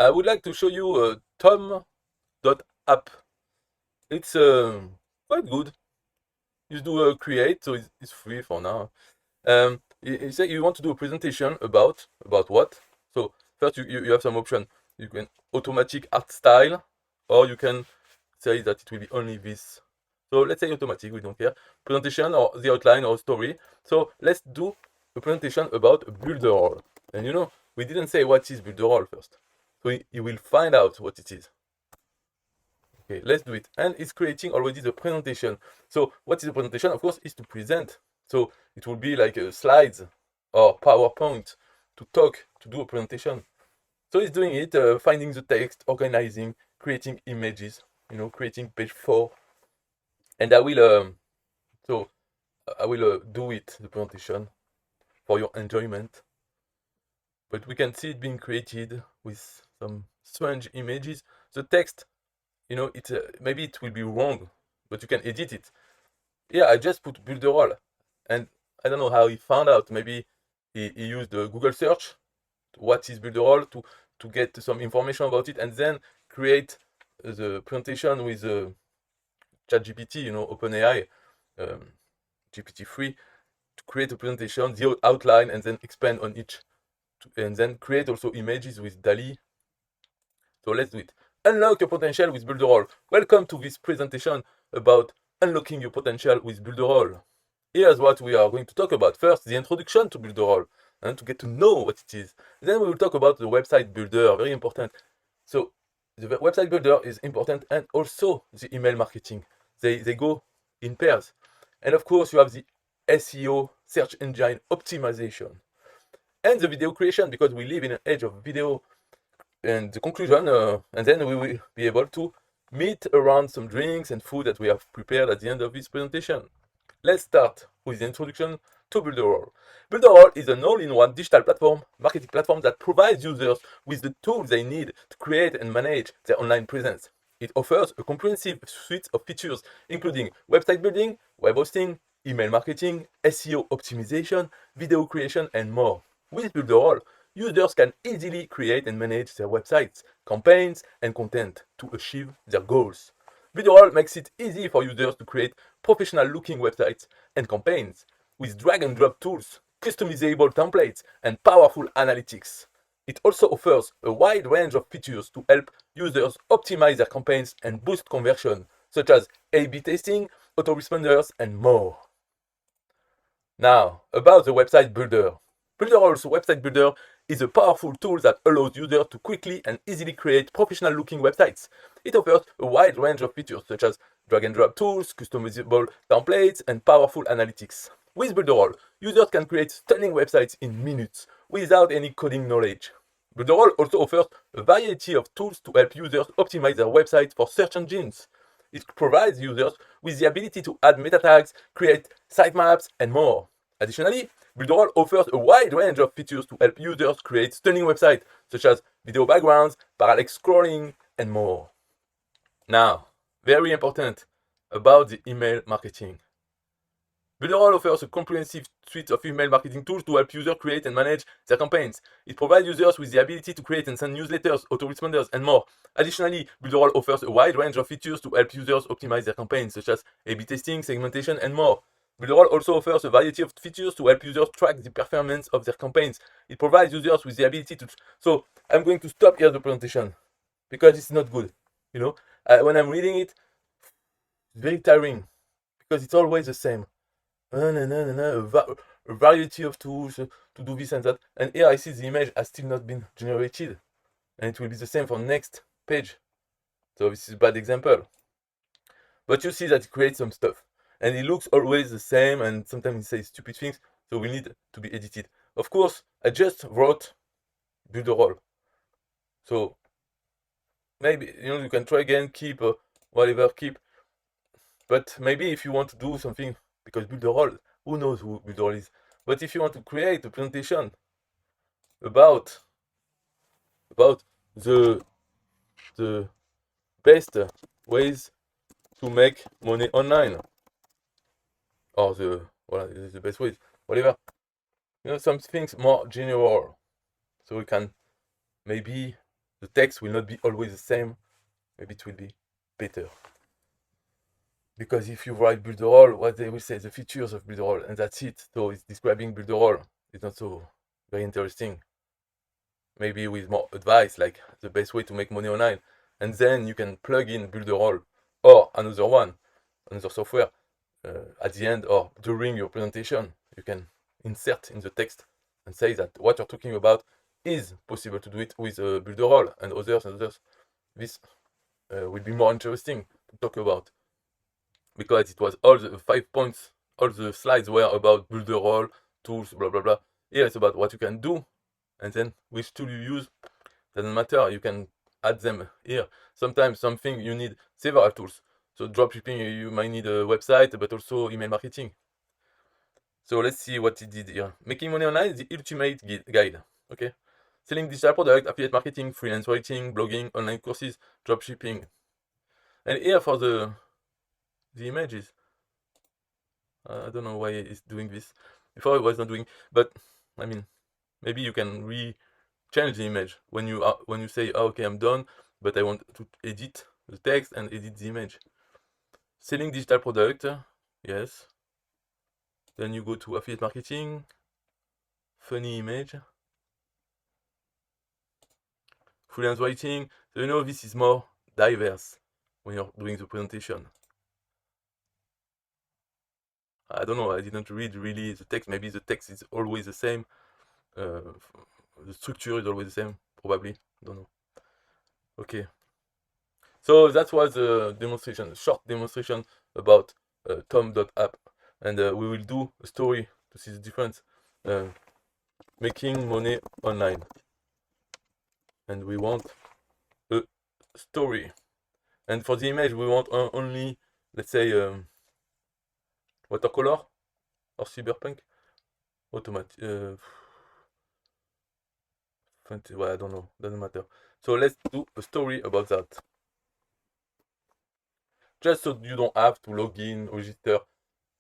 I would like to show you tom.app. It's quite good. You do create, so it's free for now. You say you want to do a presentation about what? So first you have some option. You can automatic art style, or you can say that it will be only this. So let's say automatic, we don't care. Presentation or the outline or story. So let's do a presentation about Builderall. And we didn't say what is Builderall first. So you will find out what it is. Okay, let's do it. And it's creating already the presentation. So what is the presentation? Of course, is to present. So it will be like slides or PowerPoint to talk, to do a presentation. So it's doing it, finding the text, organizing, creating images, creating page 4. And I will do it, the presentation, for your enjoyment. But we can see it being created with some strange images. The text, maybe it will be wrong, but you can edit it. Yeah, I just put Builderall, and I don't know how he found out. Maybe he used the Google search, what is Builderall, to get some information about it, and then create the presentation with ChatGPT, OpenAI, GPT-3, to create a presentation, the outline, and then expand on each, and then create also images with DALL-E. So let's do it. Unlock your potential with Builderall. Welcome to this presentation about unlocking your potential with Builderall. Here's what we are going to talk about. First, the introduction to Builderall, and to get to know what it is. Then we will talk about the website builder, very important. So the website builder is important, and also the email marketing. They go in pairs. And of course, you have the SEO, search engine optimization, and the video creation, because we live in an age of video. And the conclusion, and then we will be able to meet around some drinks and food that we have prepared at the end of this presentation. Let's start with the introduction to Builderall. Builderall is an all-in-one digital platform, marketing platform that provides users with the tools they need to create and manage their online presence. It offers a comprehensive suite of features, including website building, web hosting, email marketing, SEO optimization, video creation, and more. With Builderall, users can easily create and manage their websites, campaigns, and content to achieve their goals. Builderall makes it easy for users to create professional-looking websites and campaigns with drag-and-drop tools, customizable templates, and powerful analytics. It also offers a wide range of features to help users optimize their campaigns and boost conversion, such as A/B testing, autoresponders, and more. Now, about the website builder. Builderall's website builder is a powerful tool that allows users to quickly and easily create professional-looking websites. It offers a wide range of features such as drag-and-drop tools, customizable templates, and powerful analytics. With Builderall, users can create stunning websites in minutes without any coding knowledge. Builderall also offers a variety of tools to help users optimize their websites for search engines. It provides users with the ability to add meta tags, create sitemaps, and more. Additionally, Builderall offers a wide range of features to help users create stunning websites, such as video backgrounds, parallax scrolling, and more. Now, very important, about the email marketing. Builderall offers a comprehensive suite of email marketing tools to help users create and manage their campaigns. It provides users with the ability to create and send newsletters, autoresponders, and more. Additionally, Builderall offers a wide range of features to help users optimize their campaigns, such as A/B testing, segmentation, and more. Builderall also offers a variety of features to help users track the performance of their campaigns. It provides users with the ability to... So, I'm going to stop here the presentation, because it's not good. When I'm reading it, it's very tiring, because it's always the same. A variety of tools to do this and that. And here I see the image has still not been generated. And it will be the same for next page. So this is a bad example. But you see that it creates some stuff. And it looks always the same, and sometimes it says stupid things. So we need to be edited. Of course, I just wrote Builderall. So maybe, you can try again, keep whatever, keep. But maybe if you want to do something, because Builderall, who knows who Builderall is? But if you want to create a presentation about the best ways to make money online, or the best ways, whatever, some things more general, so we can maybe The text will not be always the same. Maybe it will be better. Because if you write builderall, what they will say, the features of builderall, and that's it. So it's describing builderall. It's not so very interesting. Maybe with more advice, like the best way to make money online. And then you can plug in builderall or another one, another software at the end or during your presentation. You can insert in the text and say that what you're talking about is possible to do it with builderall and others and others. This will be more interesting to talk about, because it was all the 5 points, all the slides were about builderall, tools, blah blah blah. Here it's about what you can do, and then which tool you use doesn't matter. You can add them here. Sometimes something you need several tools. So dropshipping, you might need a website, but also email marketing. So let's see what he did here. Making money online is the ultimate guide. Okay, selling digital product, affiliate marketing, freelance writing, blogging, online courses, dropshipping. And here for the images, I don't know why it's doing this. Before it was not doing, but I mean, maybe you can change the image when you say, oh, okay, I'm done, but I want to edit the text and edit the image. Selling digital product, yes. Then you go to affiliate marketing, funny image, freelance writing. So you know this is more diverse when you're doing the presentation. I don't know, I didn't read really the text. Maybe the text is always the same. The structure is always the same, probably. Don't know. Okay. So that was a demonstration, a short demonstration about tom.app. And we will do a story to see the difference. Making money online. And we want a story. And for the image, we want only, let's say, watercolor or cyberpunk. Automatic. Well, I don't know. Doesn't matter. So let's do a story about that. Just so you don't have to log in, register,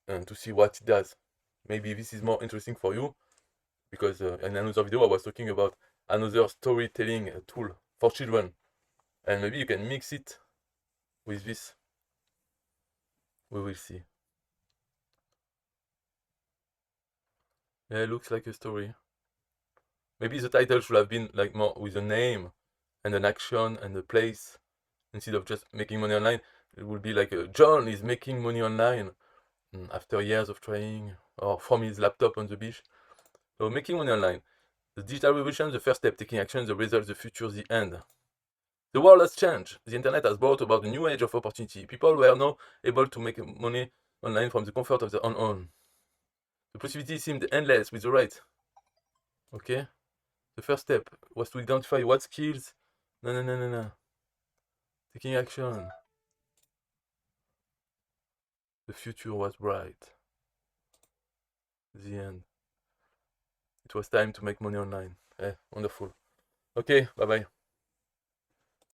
and to see what it does. Maybe this is more interesting for you, because in another video I was talking about another storytelling tool for children, and maybe you can mix it with this. We will see. Yeah, it looks like a story. Maybe the title should have been like more with a name and an action and a place, instead of just making money online. It would be like John is making money online after years of trying, or from his laptop on the beach. So making money online. The digital revolution, the first step, taking action, the result, the future, the end. The world has changed. The internet has brought about a new age of opportunity. People were now able to make money online from the comfort of their own home. The possibilities seemed endless with the right. Okay? The first step was to identify what skills. No. Taking action. The future was bright. The end. It was time to make money online. Wonderful. Okay, bye bye.